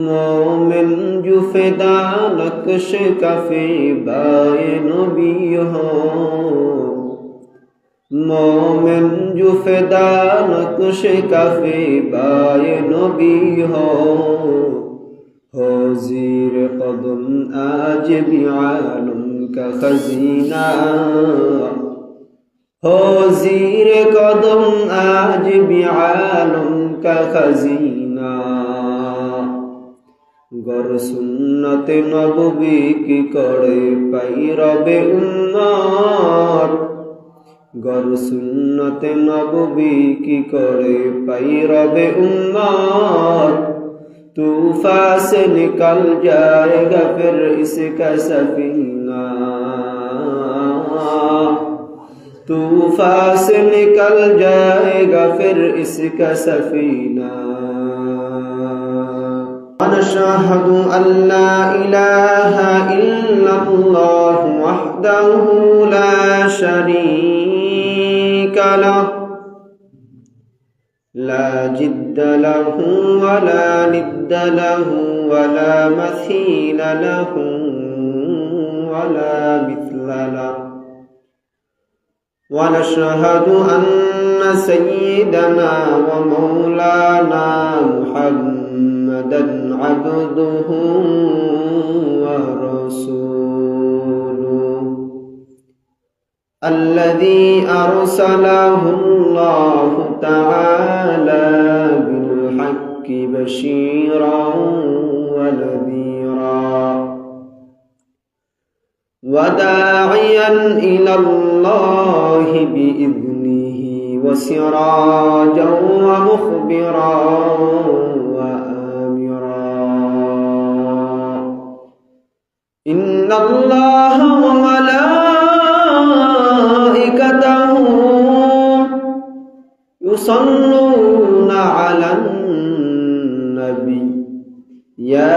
मोमिन जो फिदा नक्श कफे बाए नबी हो, मोमिन जो फिदा नक्श कफे बाए नबी हो ज़ीर कदम आज भी आलम का खजीना, हो ज़ीर कदम आज भी आलम का खजीना। गर सुन्नत नबवी की करे पैरबे उम्मत, गर सुन्नत नबवी की करे पैरबे उम्मत, तूफा से निकल जाएगा फिर इसका सफीना, तूफा से निकल जाएगा फिर इसका सफीना। नशहदु अल्ला इलाहा इल्लल्लाह वहदहु ला शरीका लहु ला जिद्द लहु वला निद्द लहु वला मसील लहु वला मिस्ल लहु। वनशहदु अन्न सय्यदना व मौलाना मुहम्मदन अब्दुहु व रसूलुहु अल्लज़ी अरसलहु अल्लाहु तआला बिल हक्कि बशीरन व नज़ीरा व दाइयन इलल्लाहि बिइज़निहि व सिराजन व मुख़बिरन व आमिरा। इन्नल्लाह व मलाइकतहु युसल्लूना अलन नबी या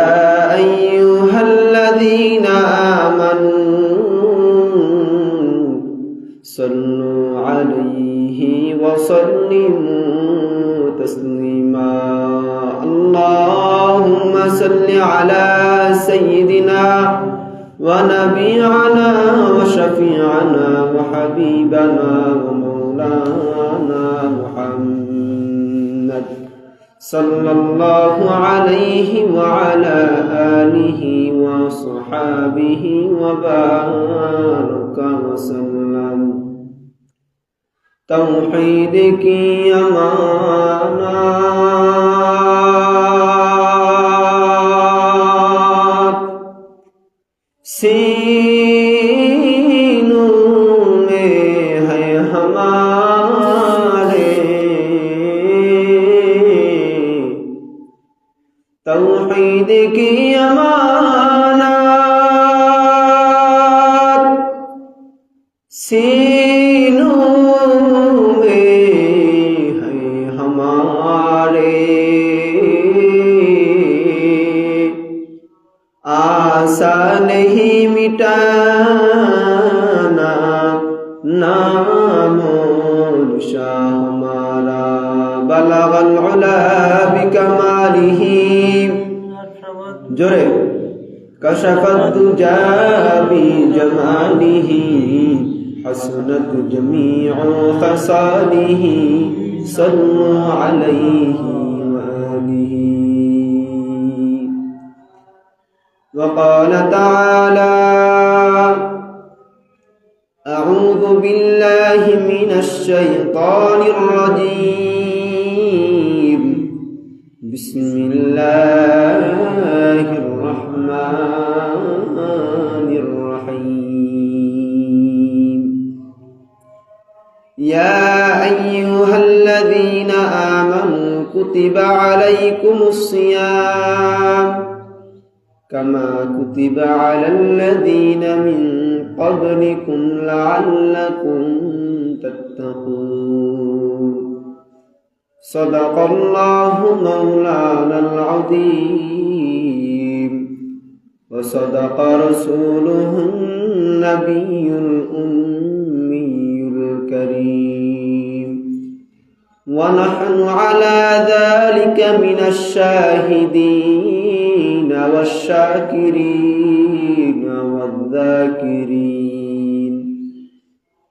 अय्युहल्लज़ीना आमनू सल्लु अलैहि व सल्लिमू तस्लीमा। अल्लाहुम्मा सल्लि अला सय्यिदिना व नबियना व शफीअना व हबीबना व मौलाना मुहम्मद सल्लल्लाहु अलैहि व अला आलिहि व अस्हाबिहि व बारका व सल्लम। तौहीद की अमानत सीनों में है हमारे, तौहीद की अमानत सीनों में है हमारे, आशा नहीं मिटाना नामो निशा हमारा। बलगल उला बिकमालिही जोरे कशफत दुजा बिजमालिही हसनत जमीउ खसालिही सल्लु अलैहि व आलिहि। वक़ाल तआला अऊज़ु बिल्लाहि मिनश शैतानिर रजीम बिस्मिल्लाहिर रहमानिर रहीम। या अय्युहल्लज़ीना आमनू कुतिबा अलैकुमुस सियाम कमा कुतिबा अलल्लज़ीना मिन क़ब्लिकुम लअल्लकुम तत्तक़ून। सदक़ल्लाहु मौलानल अज़ीम व सदक़ रसूलुहुन नबियुल उम्मियुल करीम। व नहनु अला ज़ालिका मिनश शाहिदीन الشاكرين والذاكرين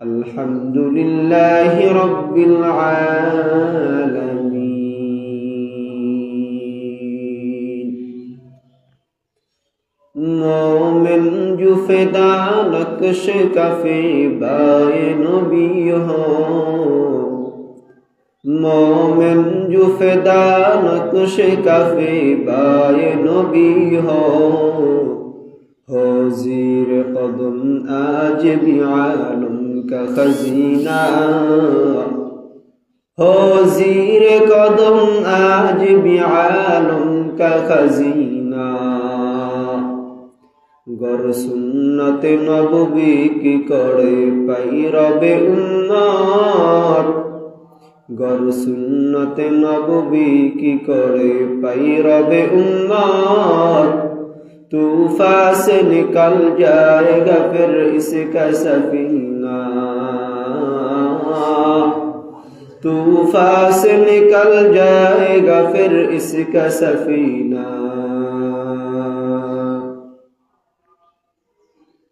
الحمد لله رب العالمين मोमिन जो फिदा नक्श कफे बाए नबी हो मोमिन जो फिदा नक्श कफे बाए नबी हो ज़ीर कदम आज भी आलम का खजीना हो ज़ीर कदम आज भी आलम का खजीना गर सुन्नत नबवी की करे पैरबे उम्मत गर सुन्नत नबवी की करे पैरबे उम्मत तूफा से निकल जाएगा फिर इसका सफीना तूफा से निकल जाएगा फिर इसका सफीना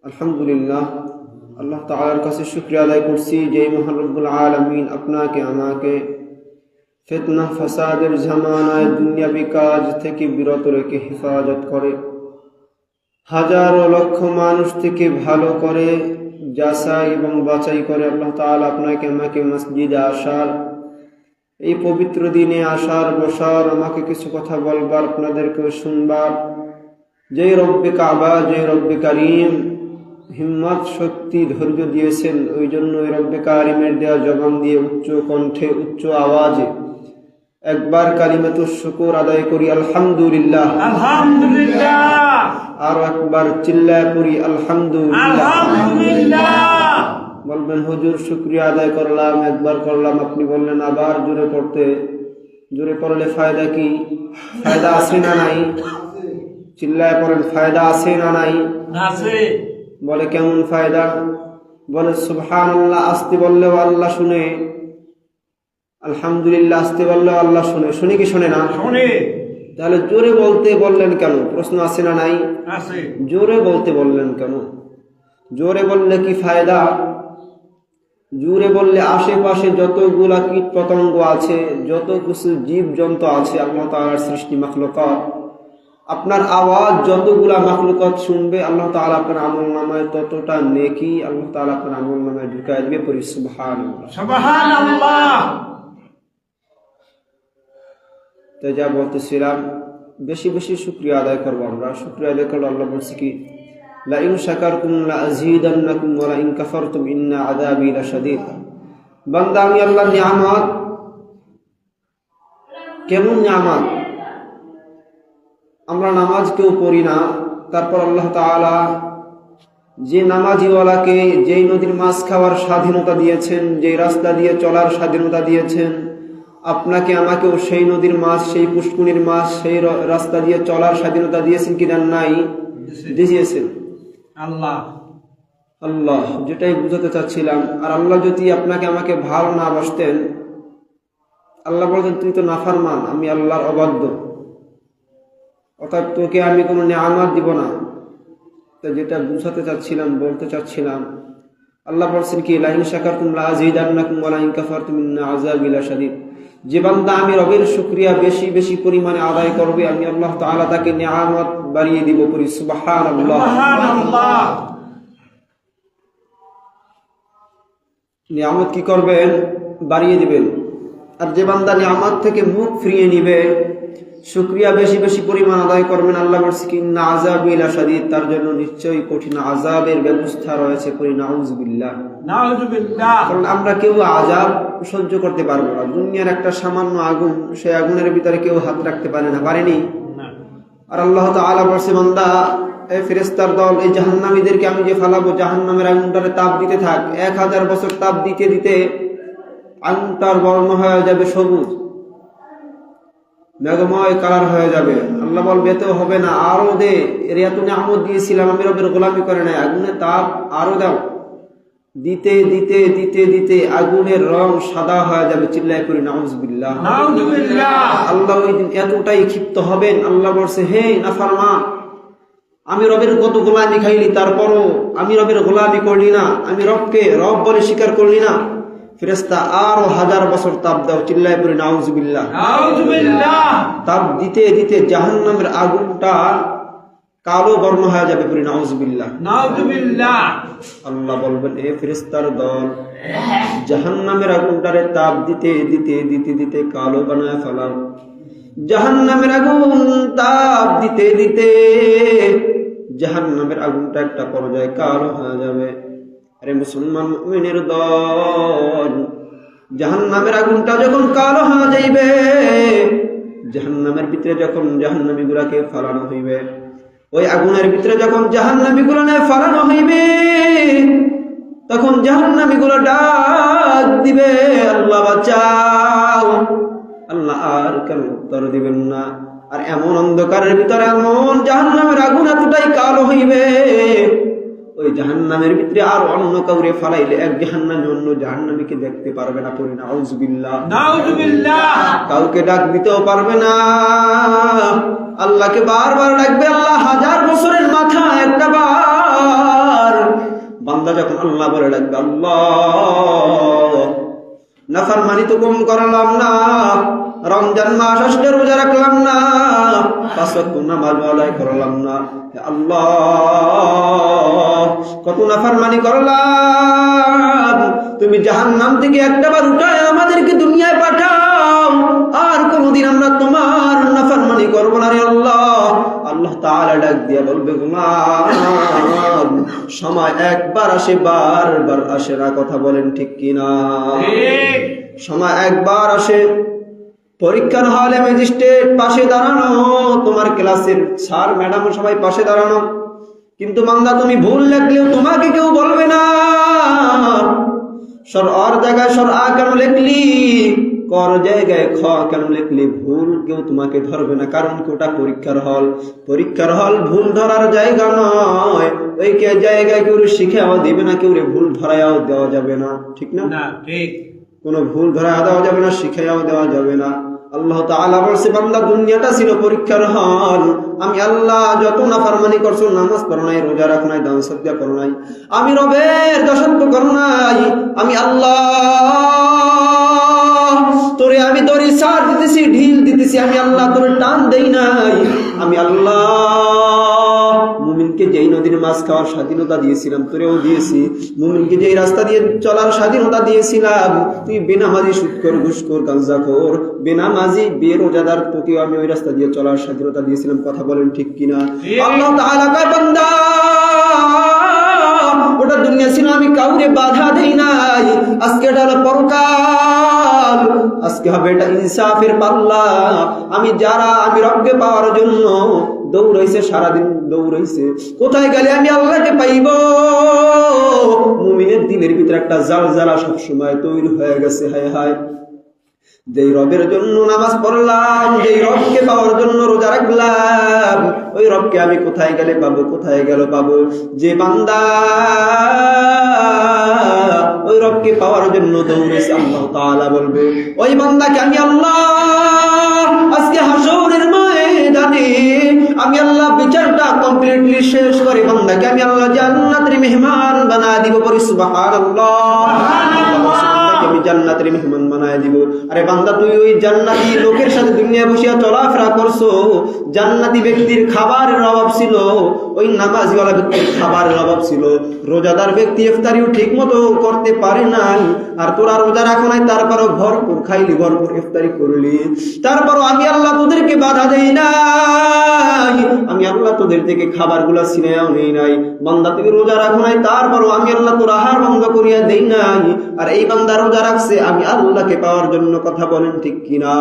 अल्हम्दुलिल्लाह अल्लाह ताआलार काছে শুকরিয়া আদায় করছি যে মহান রব্বুল আলামিন আপনাকে আমাকে ফিতনা ফাসাদের জামানায় দুনিয়াবি কাজ থেকে বিরত রেখে হেফাজত করে হাজারো লক্ষ মানুষ থেকে ভালো করে যাচাই এবং বাছাই করে আল্লাহ তাআলা আপনাকে আমাকে মসজিদে আসার এই পবিত্র দিনে আসার বসার আমাকে কিছু কথা বলবার আপনাদেরকে শুনবার যে রব্বে কাবা যে রব্বে কারীম হিম্মত শক্তি ধৈর্য দিয়েছেন ওই জন্য ওই রব্বে কারিমের দেওয়া জবান দিয়ে উচ্চ কণ্ঠে উচ্চ আওয়াজে একবার কালিমাতুশ শুকর আদায় করি আলহামদুলিল্লাহ আলহামদুলিল্লাহ আর একবার চিল্লায় পড়ি আলহামদুলিল্লাহ আলহামদুলিল্লাহ বলবেন হুজুর শুকরিয়া আদায় করলাম একবার করলাম আপনি বললেন আবার জোরে পড়তে জোরে পড়লে ফায়দা কি ফায়দা আছে না নাই চিল্লায় পড়েন ফায়দা আছে না নাই আছে বলে কেমন ফায়দা বলে সুবহানাল্লাহ আস্তে বললেও আল্লাহ শুনে আলহামদুলিল্লাহ আস্তে বললেও আল্লাহ শুনে শুনে কি শুনে না শুনে তাহলে জোরে বলতে বললেন কেন প্রশ্ন আছে না নাই আছে জোরে বলতে বললেন কেন জোরে বললে কি ফায়দা জোরে বললে আশেপাশে যতগুলা কীট পতঙ্গ আছে যত কিছু জীব জন্তু আছে আল্লাহ তাআলার সৃষ্টি মাখলুকাত আপনার আওয়াজ যতগুলা মাখলুকাত শুনবে আল্লাহ তাআলা আপনার আমলনামায় ততটা নেকি আল্লাহ তাআলা আপনার আমলনামায় ঢুকায় দিবে পড়ি সুবহানাল্লাহ সুবহানাল্লাহ তো যা বলতেছিলাম বেশি বেশি শুকরিয়া আদায় করবো আমরা শুকরিয়া আদায় করলে আল্লাহ বলছে কি লা ইন শাকারতুম লা আযীদান্নাকুম ওয়া লা ইন কাফারতুম ইন্না আযাবি লাশাদীদ বান্দা আমি আল্লাহর নিয়ামত কেমন নিয়ামত আমরা নামাজ কেউ পড়ি না তারপর আল্লাহ তাআলা যে নামাজিওয়ালাকে যেই নদীর মাছ খাওয়ার স্বাধীনতা দিয়েছেন যেই রাস্তা দিয়ে চলার স্বাধীনতা দিয়েছেন আপনাকে আমাকেও সেই নদীর মাছ সেই পুষ্কুনির মাছ সেই রাস্তা দিয়ে চলার স্বাধীনতা দিয়েছেন কি দেন নাই দিয়েছেন আল্লাহ আল্লাহ যেটাই বুঝাতে চাচ্ছিলাম আর আল্লাহ যদি আপনাকে আমাকে ভালো না বাসতেন আল্লাহ বলতেন তুই তো নাফরমান আমি আল্লাহর অবাধ্য অর্থাৎ তোকে আমি কোনো নিয়ামত দিব না তো যেটা বুঝাতে চাচ্ছিলাম বলতে চাচ্ছিলাম আল্লাহ বলছেন কি লা ইন শাকারতুম লা আযীদান্নাকুম ওয়া লা ইন কাফারতুম ইন্না আযাবি লাশাদীদ যে বান্দা আমি রবের শুকরিয়া বেশি বেশি পরিমাণে আদায় করবে আমি আল্লাহ তাআলা তাকে নিয়ামত বাড়িয়ে দিব পরি সুবহানাল্লাহ সুবহানাল্লাহ নিয়ামত কি করবেন বাড়িয়ে দিবেন আর যে বান্দা নিয়ামত থেকে মুখ ফিরিয়ে নিবে শুকরিয়া বেশি বেশি পরিমাণ আদায় করবেন আল্লাহ বলছে কি ইন্না আযাবি লাশাদীদ তার জন্য নিশ্চয়ই কঠিন আযাবের ব্যবস্থা রয়েছে করি নাউযুবিল্লাহ নাউযুবিল্লাহ কারণ আমরা কেউ আযাব সহ্য করতে পারবো না দুনিয়ার একটা সামান্য আগুন সেই আগুনের ভিতরে কেউ হাত রাখতে পারে না পারেনি আর আল্লাহ তাআলা বলছে বান্দা এই ফেরেশতার দল এই জাহান্নামীদেরকে আমি যে ফালাবো জাহান্নামের আগুনটারে তাপ দিতে থাক 1000 বছর তাপ দিতে দিতে আগুনটার বর্ণ হয়ে যাবে সবুজ মেঘময় কালার হয়ে যাবে আল্লাহ বলবে তো হবে না আরো দে এর এত নিয়ামত দিয়েছিলাম আমি রবের গোলামি করে নাই আগুনের তাপ আরো দাও দিতে দিতে দিতে দিতে আগুনের রং সাদা হয়ে যাবে চিল্লায় করি নাউযুবিল্লাহ নাউযুবিল্লাহ আল্লাহ ওই দিন এতটাই ক্ষিপ্ত হবেন আল্লাহ বলছে হে নাফরমান আমি রবের কত গোলামি খাইলি, তারপরও আমি রবের গোলামি করলি না, আমি রবকে রব বলে স্বীকার করলি না। ফেরেশতা আরো 1000 বছর তাপ দাও, চিল্লায় পড়ে নাউজুবিল্লাহ। নাউজুবিল্লাহ। তাপ দিতে দিতে জাহান্নামের আগুনটা কালো বর্ণ হয়ে যাবে, পড়ে নাউজুবিল্লাহ। নাউজুবিল্লাহ। আল্লাহ বলবেন, এ ফেরেশতার দল, জাহান্নামের আগুনটারে তাপ দিতে দিতে দিতে দিতে কালো বানায় ফেলাও। জাহান্নামের আগুন তাপ দিতে দিতে জাহান্নামের আগুনটা একটা পর্যায়ে কালো হয়ে যাবে। আরে মুসলমান মুমিনের দল, জাহান্নামের আগুনটা যখন কালো হয়ে যাইবে, জাহান্নামের ভিতরে যখন জাহান্নামী গুলাকে ফালানো হইবে, ওই আগুনের ভিতরে যখন জাহান্নামী গুলাকে ফালানো হইবে, তখন জাহান্নামী গুলা ডাক দিবে, আল্লাহ বাঁচাও। আল্লাহ আর কেন উত্তর দিবেন না। আর এমন অন্ধকারের ভিতরে এমন জাহান্নামের আগুন এতটাই কালো হইবে, ওই জাহান্নামের ভিতরে আর অন্য কাউরে ফালাইলে এক জাহান্নামী অন্য জাহান্নামীকে দেখতে পারবে না, পড়ি নাউজুবিল্লাহ। নাউজুবিল্লাহ। কাউকে ডাক দিতেও পারবে না, আল্লাহকে বারবার ডাকবে। আল্লাহ 1000 বছরের মাথায় একটা বার বান্দা যখন আল্লাহ বলে ডাকবে, আল্লাহ নাফরমানি তো কম করলাম না, রমজান মাস আসলে রোজা রাখলাম না, 5 ওয়াক্ত নামাজ আদায় করলাম না, আল্লাহ কত নাফরমানি করলাম, তুমি জাহান্নাম থেকে একটাবার উঠায় আমাদেরকে দুনিয়ায় পাঠাও, আর কোনদিন আমরা তোমার নাফরমানি করব না রে আল্লাহ। আল্লাহ তাআলা ডাক দিয়ে বলবে, গোলাম সময় একবার আসে, বারবার আসে না, কথা বলেন ঠিক কিনা? ঠিক। সময় একবার আসে, পরীক্ষার হলে ম্যাজিস্ট্রেট পাশে দাঁড়ানো, তোমার ক্লাসের স্যার ম্যাডাম সবাই পাশে দাঁড়ানো, কিন্তু বান্দা তুমি ভুল লেখলেও তোমাকে কেউ বলবে না। সর আর জায়গায় সর আ কেন লেখলি, কর জায়গায় খ কেন লেখলি, ভুল কেউ তোমাকে ধরবে না, কারণ কি ওটা পরীক্ষার হল। পরীক্ষার হল ভুল ধরার জায়গা নয়, ওই জায়গায় কেউ শিখাও দিবে না, কেউ ভুল ধরাইয়াও দেওয়া যাবে না, ঠিক না? না, ঠিক। কোনো ভুল ধরা দেওয়া যাবে না, শিখাইয়াও দেওয়া যাবে না। আল্লাহ তাআলা বলছে, বান্দা দুনিয়াটা ছিল পরীক্ষার হল, আমি আল্লাহ যত নাফরমানি করছো, নামাজ পড়ো নাই, রোজা রাখো নাই, দান সদকা করো নাই, আমি রবের দাসত্ব করো নাই, আমি আল্লাহ তোরে আমি তোরে সাথ দিতেছি, ঢিল দিতেছি, আমি আল্লাহ তোরে টান দেই নাই, আমি আল্লাহ মুমিনকে যেই নদীর মাছ খাওয়ার স্বাধীনতা দিয়েছিলাম তোরেও দিয়েছি, মুমিনকে যেই রাস্তা দিয়ে চলার স্বাধীনতা দিয়েছিলাম, তুই বেনামাজি, সুদখোর, ঘুষখোর, গাঁজাখোর, বেনামাজি, বেরোজাদার, তোকেও আমি ওই রাস্তা দিয়ে চলার স্বাধীনতা দিয়েছিলাম, কথা বলেন ঠিক কিনা? আল্লাহ তাআলা কয়, বান্দা ওটা দুনিয়া ছিল, আমি কাউরে বাধা দেই নাই, আজকে এটা হলো পরকাল, আজকে হবে এটা ইনসাফের পাল্লা। আমি রবকে পাওয়ার জন্য দৌড়াইছে, সারাদিন দৌড়াইছে, কোথায় গেলে আমি আল্লাহকে পাইব, মুমিনের দিলের ভিতরে একটা জালজালা সবসময় তৈরি হয়ে গেছে। হায় হায়, যেই রবের জন্য নামাজ পড়লাম, যেই রবকে পাওয়ার জন্য রোজা রাখলাম, ওই রবকে আমি কোথায় গেলে পাবো, কোথায় গেল পাবো? যে বান্দা ওই রবকে পাওয়ার জন্য দৌড়েছে, আল্লাহ তাআলা বলবে, ওই বান্দাকে আমি আল্লাহ আজকে হাসরের ময়দানে আমি আল্লাহ বিচারটা কমপ্লিটলি শেষ করে বান্দাকে আমি আল্লাহ জান্নাতের মেহমান বানায় দিব। পরি সুবহানাল্লাহ, আমি জান্নাতের মেহমান বানায় দিব। আরে বান্দা, তুই ওই জান্নাতি লোকের সাথে দুনিয়া বসিয়া চলাফেরা করছো, জান্নাতি ব্যক্তির খাবারের অভাব ছিল, ওই নামাজওয়ালা ব্যক্তির খাবারের অভাব ছিল, রোজাদার ব্যক্তি ইফতারিও ঠিক মতো করতে পারে নাই, আর তোরা রোজা রাখো নাই, তারপরও ভরপুর খাইলি, ভরপুর ইফতারি করলি, তারপরও আমি আল্লাহ তোদেরকে বাধা দেই নাই, আমি আল্লাহ তোদের থেকে খাবারগুলা ছিনাইয়াও নেই নাই। বান্দা, তুই রোজা রাখো নাই, তারপরও আমি আল্লাহ তোর আহার ভঙ্গ করিয়া দেই নাই। আর এই বান্দা রোজা রাখছে আমি আল্লাহকে পাওয়ার জন্য, কথা বলেন ঠিক কিনা?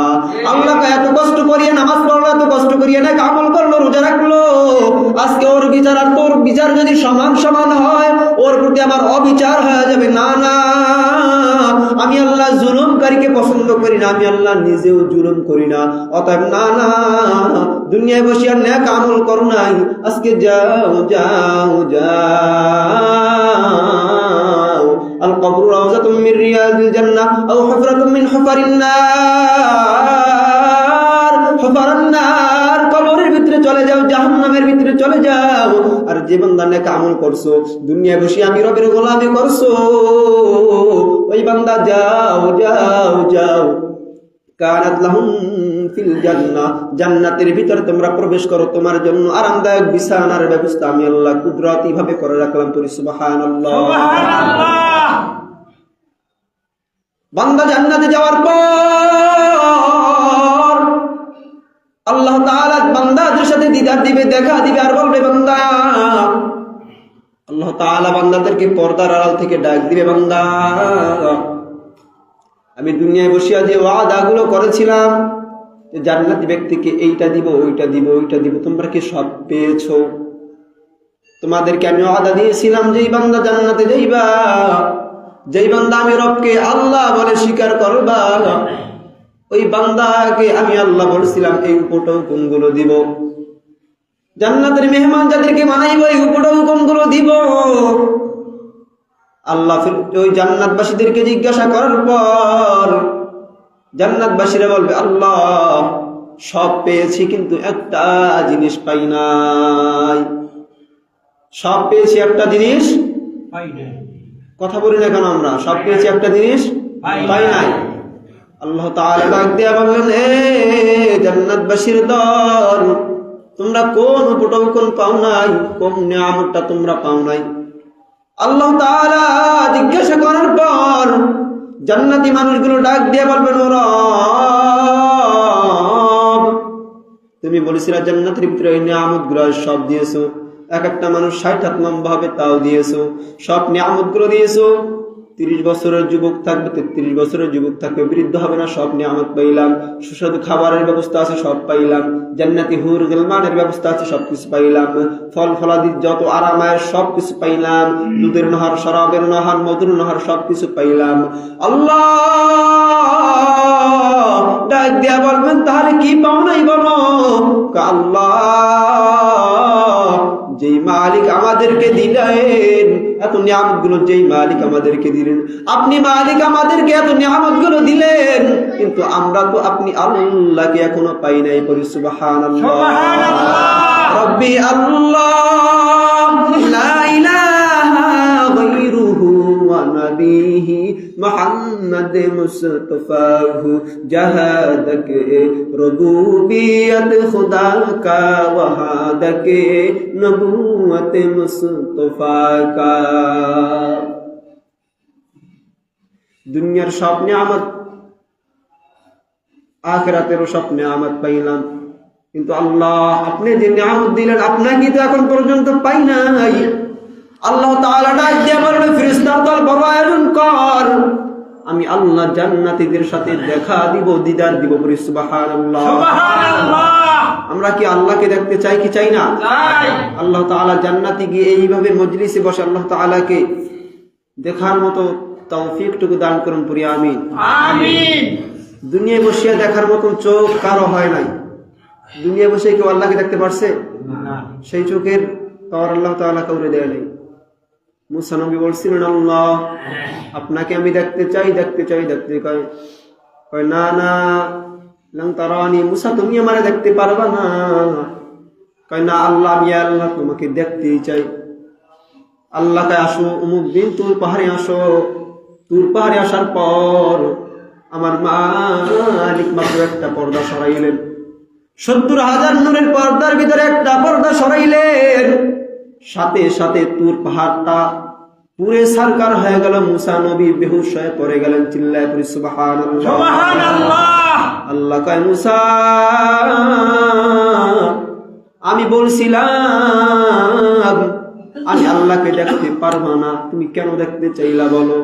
আল্লাহকে এত কষ্ট করিয়া নামাজ পড়লো, এত কষ্ট করিয়া না আমল করলো, রোজা রাখলো, আজকে ওর বিচার আর তোর বিচার যদি সমান সমান হয়, ওর প্রতি আমার অবিচার হয়ে যাবে। না না, আমি আল্লাহ জুলুমকারীকে পছন্দ করি না, আমি আল্লাহ নিজেও জুলুম করি না। অতএব না না, দুনিয়ায় বসিয়া নেক আমল করো নাই, আজকে যাও যাও যাও, আল কবরু রাউযাতুম মিন রিয়াদিল জান্নাহ আও হুফরাতুম মিন হুফারিন নার, হুফারান নার, কবরের ভিতরে ভিতরে চলে যাও, জাহান্নামের ভিতরে চলে যাও। আর যে বান্দা নেক আমল করছো, দুনিয়ায় বসে আমি রবের গোলামি করছো, ওই বান্দা যাও যাও যাও, কানাত লাহুম ফিল জান্নাহ, জান্নাতের ভিতরে তোমরা প্রবেশ করো, তোমার জন্য আরামদায়ক বিছানার ব্যবস্থা আমি আল্লাহ কুদরতি ভাবে করে রাখলাম। পড়ি সুবহানাল্লাহ। সুবহানাল্লাহ। বান্দা জান্নাতে যাওয়ার পর আল্লাহ তাআলা বান্দাদের সাথে দিদার দিবে, দেখা দিবে, আর বলবে বান্দা, আল্লাহ তাআলা বান্দাদেরকে পর্দার আড়াল থেকে ডাক দিবে, বান্দা আমি দুনিয়ায় বসিয়া যে ওয়াদাগুলো করেছিলাম যে জান্নাতি ব্যক্তিকে এইটা দিব, ওইটা দিব, ওইটা দিব, তোমরা কি সব পেয়েছো? তোমাদেরকে আমি ওয়াদা দিয়েছিলাম যে এই বান্দা জান্নাতে যাইবা, যেই বান্দা আমি রবকে আল্লাহ বলে স্বীকার করবা, ওই বান্দাকে আমি আল্লাহ বলেছিলাম এই উপটৌকনগুলো দিব। জান্নাতের মেহমান যাদেরকে বানাইব এই উপটৌকনগুলো দিব। আল্লাহ ওই জান্নাতবাসীদেরকে জিজ্ঞাসা করার পর জান্নাতবাসীরা বলবে, আল্লাহ সব পেয়েছি কিন্তু একটা জিনিস পাই নাই। সব পেয়েছি একটা জিনিস কথা বলি না কেন আমরা? সব পেয়েছি একটা জিনিস পাই নাই। আল্লাহ তাআলা ডাক দিয়া বললেন, হে জান্নাতবাসীর দল, তোমরা কোন উপটৌকন পাও নাই, কোন নিয়ামতটা তোমরা পাও নাই? আল্লাহ তাআলা জিজ্ঞাসা করার পর জান্নাতি মানুষগুলো ডাক দিয়ে বলবেন, ও রব, তুমি বলেছিলে জান্নাতের ভিতরে এই নিয়ামতগুলো সব দিয়েছো, এক একটা মানুষ 60 হাত লম্বা হবে তাও দিয়েছো, সব নিয়ামতগুলো দিয়েছো। 30 বছরের যুবক থাকবে, 33 বছরের যুবক থাকবে, বৃদ্ধ হবে না, সব নিয়ামত পাইলাম। সুস্বাদু খাবারের ব্যবস্থা আছে, সব পাইলাম। জান্নাতি হুর গিলমানের ব্যবস্থা আছে, সবকিছু পাইলাম। ফল ফলাদির যত আরামায়ের সবকিছু পাইলাম। দুধের নহর, শরাবের নহর, মধুর নহর সবকিছু পাইলাম। আল্লাহ ডাক দিয়া বলবেন, তাহলে কি পাও নাই বলো? আল্লাহ যেই মালিক আমাদেরকে দিলেন এত নিয়ামতগুলো, যেই মালিক আমাদেরকে দিলেন, আপনি মালিক আমাদেরকে এত নিয়ামতগুলো দিলেন, কিন্তু আমরা তো আপনি আল্লাহকে এখনো পাই নাই। পড়ি সুবহানাল্লাহ। রব্বি আল্লাহ লা ইলাহা গায়রুহু ওয়া নবিহি মুহাম্মদ মুস্তাফাহু জাহাদাকে রুবুবিয়ত খুদা কা ওয়াহাদাকে নবুয়ত মুস্তাফা কা। দুনিয়ার সব নিয়ামত, আখিরাতেরও সব নিয়ামত পাইলাম, কিন্তু আল্লাহ আপনি যে নিয়ামত দিলেন আপনাকে তো এখন পর্যন্ত পাই নাই। আল্লাহ তাআলা ডাক দিয়ে বলবে, ফেরেশতার দল বড় আয়োজন কর, আমি আল্লাহ জান্নাতীদের সাথে দেখা দিব, দিদার দিব। বলি সুবহানাল্লাহ। আমরা কি আল্লাহকে দেখতে চাই কি চাই না? আল্লাহ তাআলা জান্নাতে গিয়ে এইভাবে মজলিসে বসে আল্লাহ তাআলাকে দেখার মতো তৌফিকটুকু দান করুন, পড়ি আমিন। আমিন। দুনিয়ায় বসে দেখার মতন চোখ কারো হয় নাই। দুনিয়ায় বসে কেউ আল্লাহকে দেখতে পারছে? সেই চোখের পাওয়ার আল্লাহ তাআলা কাউরে দেয় নাই। মুসা নবী বলছিলেন, আল্লাহ আপনাকে আমি দেখতে চাই, দেখতে চাই, দেখতে চাই। কয় না না, লং তারানি, মুসা তুমি আমারে দেখতে পারবা না। কয় না আল্লাহ, আমি আল্লাহ তোমাকে দেখতেই চাই। আল্লাহকে আসো, অমুক দিন তুর পাহাড়ে আসো। তুর পাহাড়ে আসার পর আমার মালিক মাত্র একটা পর্দা সরাইলেন। 70,000 নূরের পর্দার ভিতরে একটা পর্দা সরাইলেন। সাথে সাথে তুর পাহাড়টা পুরে সারকার হয়ে গেল। মুসা নবী বেহুশ হয়ে পড়ে গেলেন। চিল্লায় পড়ি সুবহানাল্লাহ। সুবহানাল্লাহ। আল্লাহ কয়, মুসা আমি বলছিলাম আমি আল্লাহকে দেখতে পারবা না, তুমি কেন দেখতে চাইলা বলো?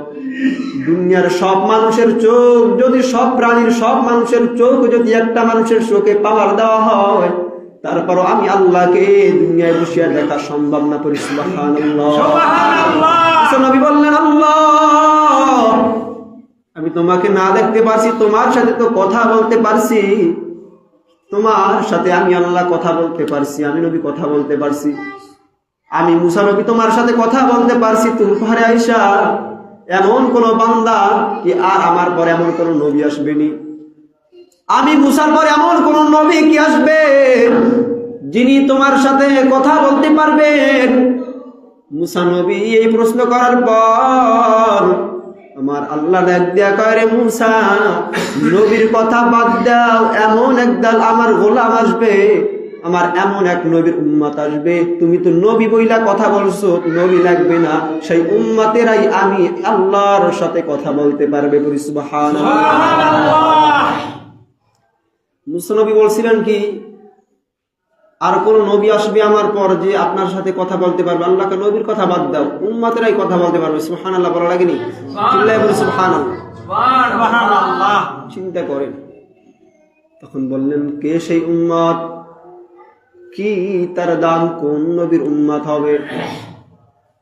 দুনিয়ার সব মানুষের চোখ যদি, সব প্রাণীর সব মানুষের চোখ যদি একটা মানুষের চোখে পাওয়ার দেওয়া হয়, তারপরও আমি আল্লাহকে দুনিয়ায় বসিয়া দেখা সম্ভব না। পড়ি সুবহানাল্লাহ। নবী বললেন, আল্লাহ আমি তোমাকে না দেখতে পারছি, তোমার সাথে তো কথা বলতে পারছি, তোমার সাথে আমি আল্লাহ কথা বলতে পারছি, আমি নবী কথা বলতে পারছি। আমি মুসা নবী তোমার সাথে কথা বলতে পারছি। তুর পাহাড়ে আইসা এমন কোন বান্দা কি আর আমার পর এমন কোন নবী আসবেনি? আমি মুসার পর এমন কোন নবী কি আসবে যিনি তোমার সাথে কথা বলতে পারবেন। মুসা নবী এই প্রশ্ন করার পর আমার আল্লাহ ডাক দিয়া কয়, রে মুসা, নবীর কথা বাদ দাও, এমন একদল আমার গোলাম আসবে, আমার এমন এক নবীর উম্মত আসবে, তুমি তো নবী বইলা কথা বলছো, নবী লাগবে না, সেই উম্মতেরাই আমি আল্লাহর সাথে কথা বলতে পারবে। বলি সুবহানাল্লাহ। সুবহানাল্লাহ। মুসা নবী বলছিলেন কি, আর কোন নবী আসবে আমার পর যে আপনার সাথে কথা বলতে পারবে? আল্লাহকে নবীর কথা বাদ দাও, উম্মতেরাই কথা বলতে পারবে। সুবহানাল্লাহ বলা লাগেনি? চিল্লায় বলি সুবহানাল্লাহ। সুবহানাল্লাহ। চিন্তা করেন। তখন বললেন, কে সেই উম্মত, কি তার দাম, কোন নবীর উম্মত হবে?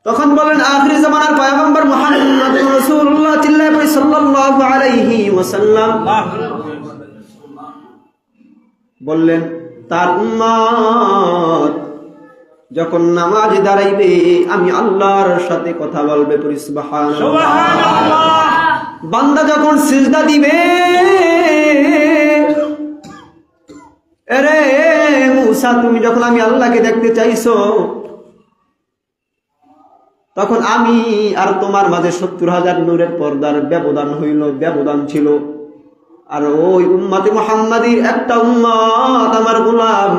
তখন বলেন, আখির জামানার পয়গম্বর মুহাম্মদুর রাসূলুল্লাহ সাল্লাল্লাহু আলাইহি ওয়াসাল্লাম। বললেন, তার উম্মত যখন নামাজ দাঁড়াইবে আমি আল্লাহর সাথে কথা বলবে। পড়ি সুবহানাল্লাহ। সুবহানাল্লাহ। বান্দা যখন সিজদা দিবে, আরে মুসা, তুমি যখন আমি আল্লাহকে দেখতে চাইছো, তখন আমি আর তোমার মাঝে 70,000 নূরের পর্দার ব্যবধান হইল, ব্যবধান ছিল। আর ওই উম্মতে মুহাম্মাদির একটা উম্মত আমার গোলাম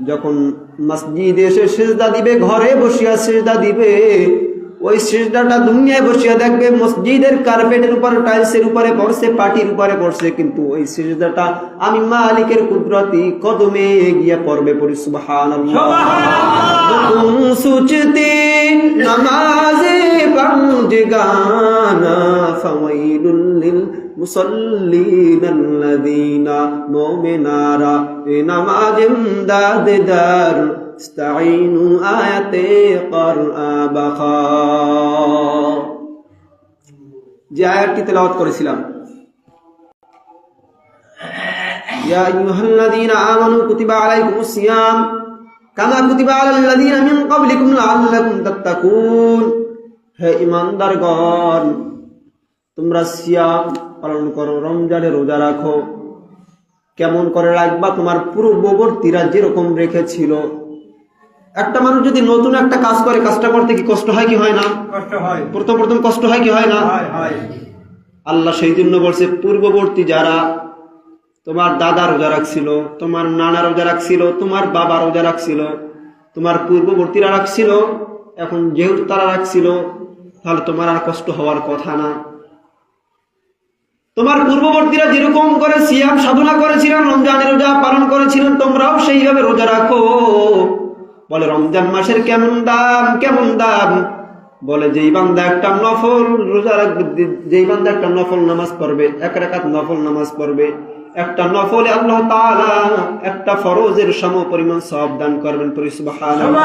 যখন মসজিদে এসে সিজদা দিবে, ঘরে বসিয়া সিজদা দিবে, ওই সিজদাটা দুনিয়ায় বসিয়া দেখবে মসজিদের কার্পেটের উপর, টাইলসের উপরে পড়ছে, পাটির উপরে পড়ছে, কিন্তু ওই সিজদাটা আমি মালিকের কুদরতি কদমে গিয়ে পড়বে। পড়ি সুবহানাল্লাহ। যখন সুচতে নামাজে পাঁচ গানা, ফাওয়াইলুল লিল মুসাল্লিন আল্লাযীনা, মুমিনারা এ নামাজ ইমদাদদার, ইস্তাঈনু আয়াতে করআ বাখা। যে আয়াতটি তেলাওয়াত করেছিলাম, ইয়া আইয়ুহাল্লাযীনা আমানু কুতিবা আলাইকুমুস সিয়াম কামা কুতিবা আলাল্লাযীনা মিন ক্বাবলিকুম লাআল্লাকুম তাত্তাকুন। হে ঈমানদারগণ, তোমরা সিয়াম পালন করো, রমজানে রোজা রাখো। কেমন করে রাখবা? তোমার পূর্ববর্তীরা যেরকম রেখেছিল। একটা মানুষ যদি নতুন একটা কাজ করে, কাজটা করতে কি কষ্ট হয় কি হয় না? কষ্ট হয়। প্রথম কষ্ট হয় কি হয় না? হয়। আল্লাহ সেই জন্য বলছে, পূর্ববর্তী যারা, তোমার দাদা রোজা রাখছিল, তোমার নানা রোজা রাখছিল, তোমার বাবা রোজা রাখছিল, তোমার পূর্ববর্তীরা রাখছিল, এখন যেহেতু তারা রাখছিল, তাহলে তোমার আর কষ্ট হওয়ার কথা না। তোমার পূর্ববর্তীরা যেরকম করে সিয়াম সাধনা করেছিলেন, রমজানের রোজা পালন করেছিলেন, তোমরাও সেইভাবে রোজা রাখো। বলে, রমজান মাসের কেমন দাম, কেমন দাম? বলে, যেই বান্দা একটা নফল রোজা রাখবে, যেই বান্দা একটা নফল নামাজ পড়বে, এক রাকাত নফল নামাজ পড়বে, একটা নফলে আল্লাহ তাআলা একটা ফরজের সমপরিমাণ সওয়াব দান করবেন। পড়ি সুবহানাল্লাহ।